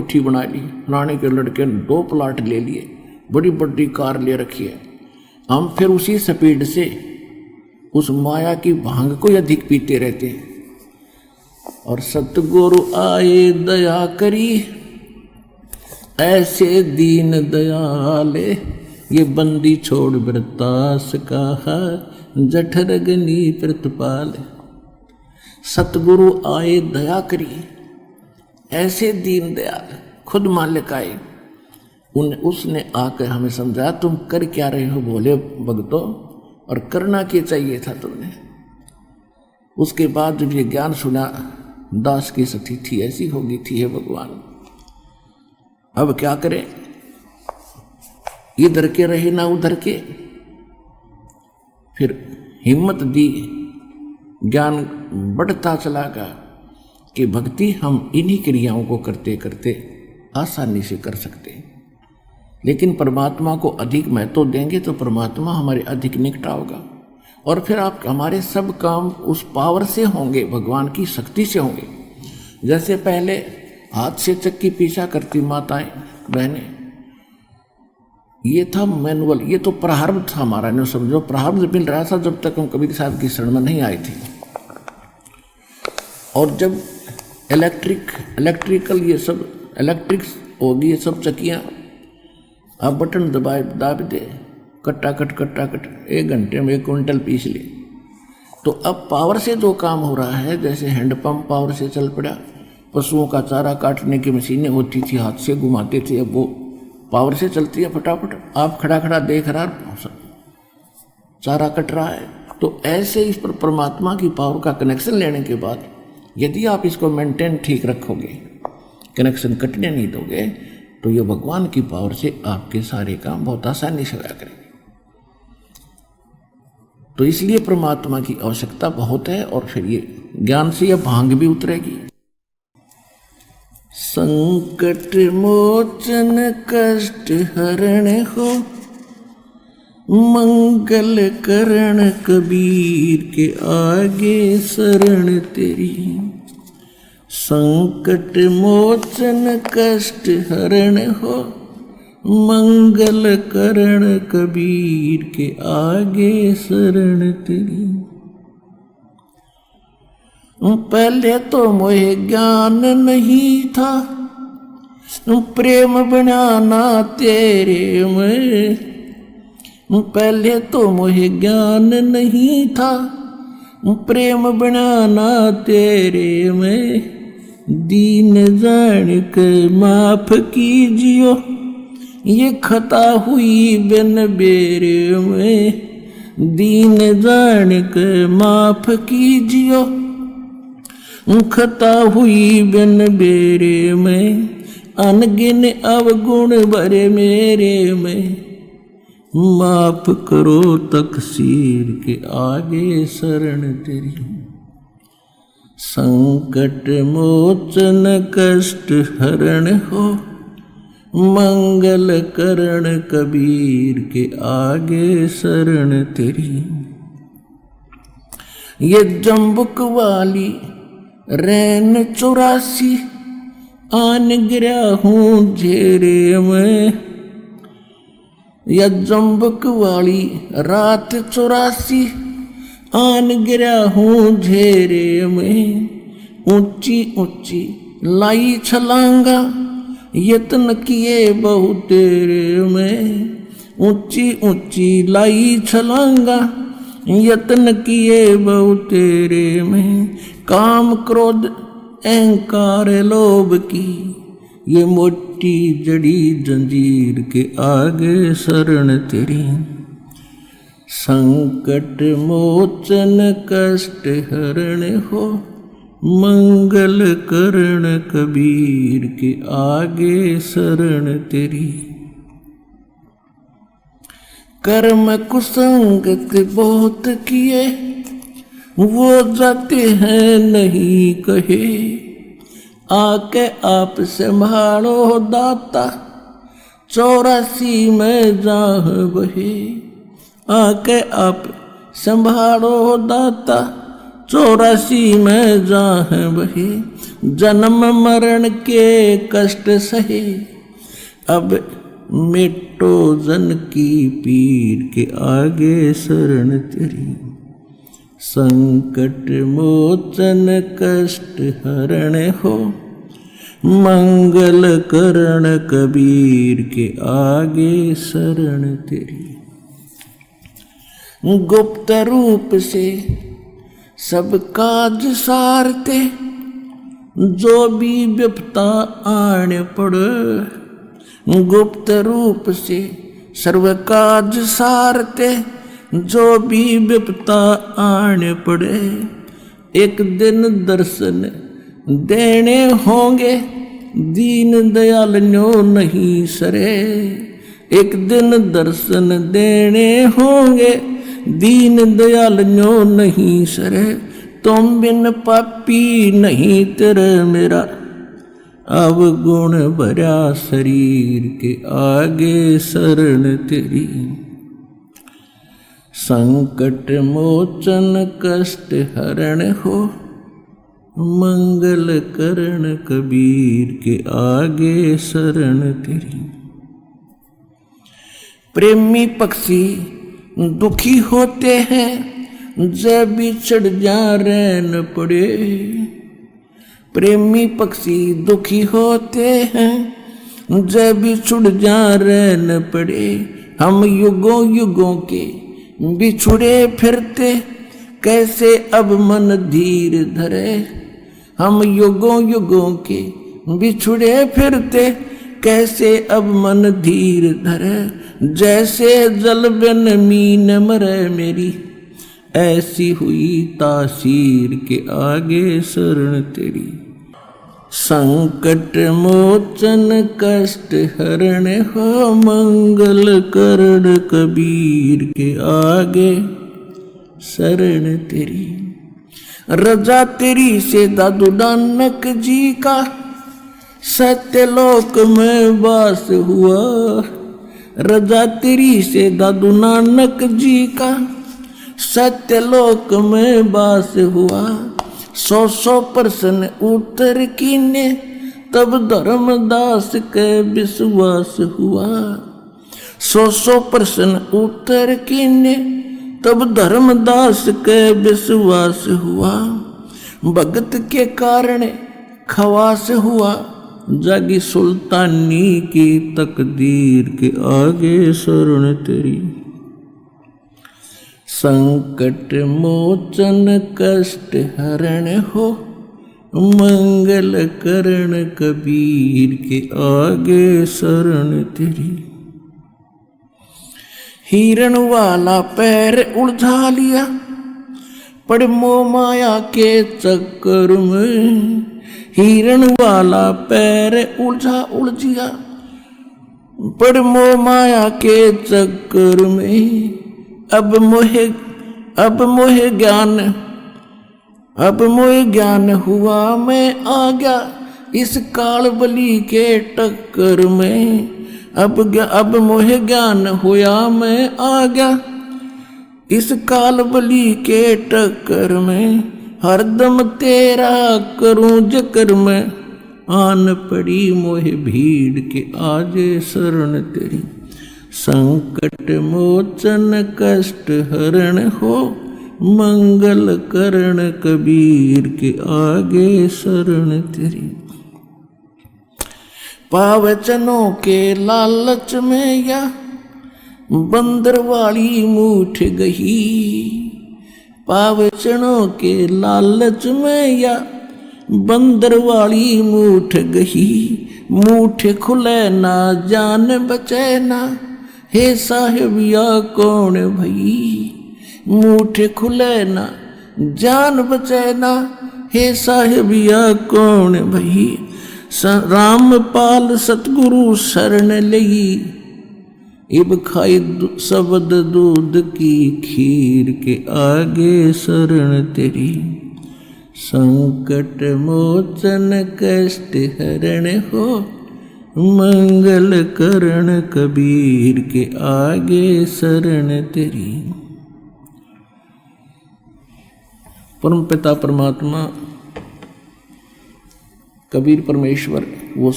कोठी बना ली, फलाने के लड़के ने 2 प्लाट ले लिए, बड़ी बड़ी कार ले रखी है। हम फिर उसी स्पीड से उस माया की भांग को अधिक पीते रहते हैं। और सतगुरु आए दया करी, ऐसे दीन दयाले, ये बंदी छोड़ वृतास कहा, जठरगनी प्रतिपाल। सतगुरु आए दया करी, ऐसे दीन दयाल, खुद मालिक आए, उसने आकर हमें समझाया तुम कर क्या रहे हो भोले भगतों, और करना क्या चाहिए था तुमने। उसके बाद जब ये ज्ञान सुना, दास की सती थी ऐसी होगी थी, है भगवान अब क्या करें, इधर के रहे ना उधर के। फिर हिम्मत दी, ज्ञान बढ़ता चला गया कि भक्ति हम इन्हीं क्रियाओं को करते करते आसानी से कर सकते हैं। लेकिन परमात्मा को अधिक महत्व देंगे तो परमात्मा हमारे अधिक निकट होगा, और फिर आप हमारे सब काम उस पावर से होंगे, भगवान की शक्ति से होंगे। जैसे पहले हाथ से चक्की पीछा करती माताएं बहनें, ये था मैनुअल, ये तो प्रारब्ध था हमारा, नहीं समझो प्रारब्ध मिल रहा था जब तक हम कबीर साहब की शरण में नहीं आए थे। और जब इलेक्ट्रिकल ये सब इलेक्ट्रिक होगी, ये सब चक्कियाँ, अब बटन दबाए दाब दे, कट्टा कट 1 घंटे में 1 क्विंटल पीस ले। तो अब पावर से जो काम हो रहा है, जैसे हैंडपंप पावर से चल पड़ा, पशुओं का चारा काटने की मशीनें होती थी, हाथ से घुमाते थे, अब वो पावर से चलती है फटाफट, आप खड़ा देख रहा चारा कट रहा है। तो ऐसे इस पर परमात्मा की पावर का कनेक्शन लेने के बाद यदि आप इसको मेंटेन ठीक रखोगे, कनेक्शन कटने नहीं दोगे, तो ये भगवान की पावर से आपके सारे काम बहुत आसानी से होया करेंगे। तो इसलिए परमात्मा की आवश्यकता बहुत है, और फिर ये ज्ञान से यह भांग भी उतरेगी। संकट मोचन कष्ट हरण हो, मंगल करण कबीर के आगे शरण तेरी। संकट मोचन कष्ट हरण हो, मंगल करण कबीर के आगे शरण तेरी। पहले तो मोहे ज्ञान नहीं था, प्रेम बनाना तेरे में। पहले तो मोहे ज्ञान नहीं था, प्रेम बनाना तेरे में। दीन जान के माफ कीजियो, ये खता हुई बिन बेरे में। दीन जान के माफ कीजियो, खता हुई बिन बेरे में। अनगिन अवगुण भरे मेरे में, माफ करो तकसीर के आगे शरण तेरी। संकट मोचन कष्ट हरण हो, मंगल करण कबीर के आगे शरण तेरी। ये जम्बुक वाली रैन 84, आन गिरा हूँ झेरे में। या जम्बुक वाली रात 84, आन गिरा हूँ झेरे में। ऊंची ऊंची लाई छलांगा, यत्न किए बहुत तेरे में। ऊंची ऊंची लाई छलांगा, यत्न किए बहुत तेरे में। काम क्रोध अहंकार लोभ की, ये मोटी जड़ी जंजीर के आगे शरण तेरी। संकट मोचन कष्ट हरण हो, मंगल करण कबीर के आगे शरण तेरी। कर्म कुसंगत बहुत किए, वो जाते हैं नहीं कहे। आके आप संभालो दाता, 84 में जाह बहे। आके आप संभालो दाता, 84 में जाहे बहे, जन्म मरण के कष्ट सहे। अब मिटो जन की पीर के आगे शरण तेरी, संकट मोचन कष्ट हरण हो, मंगल करण कबीर के आगे शरण तेरी। गुप्त रूप से सब काज सारते, जो भी विपता आने पड़े। गुप्त रूप से सर्व काज सारते, जो भी विपता आने पड़े। एक दिन दर्शन देने होंगे, दीन दयाल न्यो नहीं सरे। एक दिन दर्शन देने होंगे, दीन दयाल न्यो नहीं सरे। तुम बिन पापी नहीं तेरे मेरा, अवगुण भरा शरीर के आगे शरण तेरी। संकट मोचन कष्ट हरण हो, मंगल करण कबीर के आगे शरण तेरी। प्रेमी पक्षी दुखी होते हैं, जब बिछड़ जा रहन पड़े। प्रेमी पक्षी दुखी होते हैं, जब बिछड़ जा रहन पड़े। हम युगों युगों के बिछुड़े फिरते, कैसे अब मन धीर धरे। हम युगों युगों के बिछुड़े फिरते, कैसे अब मन धीर धरे। जैसे जल बिन मीन मरे मेरी, ऐसी हुई तासीर के आगे शरण तेरी। संकट मोचन कष्ट हरण हो, मंगल करण कबीर के आगे शरण तेरी। रजा तेरी से दादू नानक जी का, सत्यलोक में वास हुआ। रजा तेरी से दादू नानक जी का, सत्यलोक में वास हुआ। 100 प्रश्न उत्तर कीने, तब धर्मदास के विश्वास हुआ। 100 प्रश्न उत्तर कीने, तब धर्मदास के विश्वास हुआ। भगत के कारण खवास हुआ, जागी सुल्तानी की तकदीर के आगे शरण तेरी। संकट मोचन कष्ट हरण हो, मंगल करण कबीर के आगे शरण तेरी। हिरण वाला पैर उलझा लिया, पड़ मोह माया के चक्कर में। हिरण वाला पैर उलझिया, पड़ मोह माया के चक्कर में। अब मोह ज्ञान हुआ, मैं आ गया इस काल बली के टक्कर में। अब मोह ज्ञान हुआ, मैं आ गया इस काल बली के टक्कर में। हरदम तेरा करूं जिक्र में, आन पड़ी मोह भीड़ के आजे शरण तेरी। संकट मोचन कष्ट हरण हो, मंगल करण कबीर के आगे शरण तेरी। पावचनों के लालच में या बंदर वाली मूठ गही। पावचनों के लालच में या बंदर वाली मूठ गही। मूठ खुले ना जान बचे ना, हे साहिब या कौन भई। मूठ खुले ना जान बचे ना, हे साहिब या कौन भई। रामपाल सतगुरु शरण लगी, इब खाई शब्द दूध की खीर के आगे शरण तेरी। संकट मोचन कष्ट हरण हो, मंगल करण कबीर के आगे शरण तेरी। परम पिता परमात्मा कबीर परमेश्वर वो